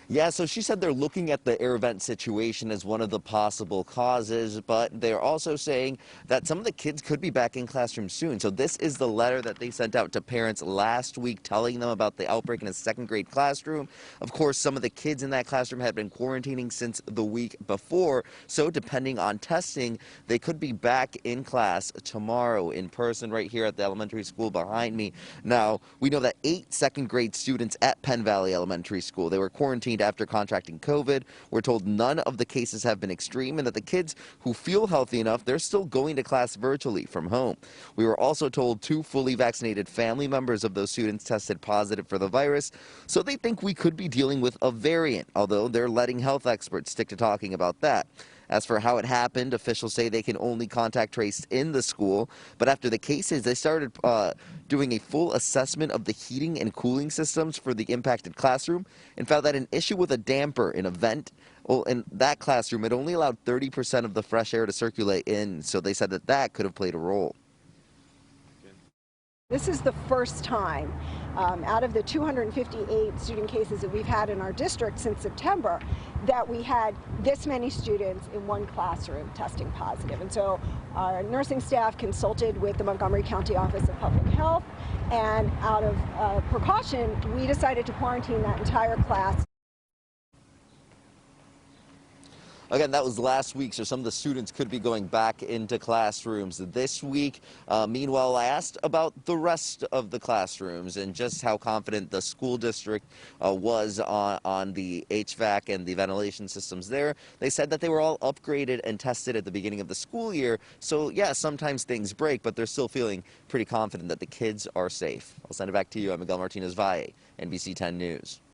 Yeah, so she said they're looking at the air vent situation as one of the possible causes, but they're also saying that some of the kids could be back in classrooms soon. So this is the letter that they sent out to parents last week telling them about the outbreak in a second grade classroom. Of course, some of the kids in that classroom had been quarantining since the week before, so depending on testing, they could be back in class tomorrow in person right here at the elementary school behind me. Now, we know that 8 second grade students at Penn Valley Elementary School, they were quarantined after contracting COVID. We're told none of the cases have been extreme and that the kids who feel healthy enough, they're still going to class virtually from home. We were also told 2 fully vaccinated family members of those students tested positive for the virus, so they think we could be dealing with a variant, although they're letting health experts stick to talking about that. As for how it happened, officials say they can only contact trace in the school, but after the cases, they started doing a full assessment of the heating and cooling systems for the impacted classroom and found that an issue with a damper in a vent, well, in that classroom, it only allowed 30% of the fresh air to circulate in, so they said that that could have played a role. This is the first time out of the 258 student cases that we've had in our district since September that we had this many students in one classroom testing positive. And so our nursing staff consulted with the Montgomery County Office of Public Health, and out of precaution, we decided to quarantine that entire class. Again, that was last week, so some of the students could be going back into classrooms this week. Meanwhile, I asked about the rest of the classrooms and just how confident the school district was on the HVAC and the ventilation systems there. They said that they were all upgraded and tested at the beginning of the school year. So, yeah, sometimes things break, but they're still feeling pretty confident that the kids are safe. I'll send it back to you. I'm Miguel Martinez-Valle, NBC10 News.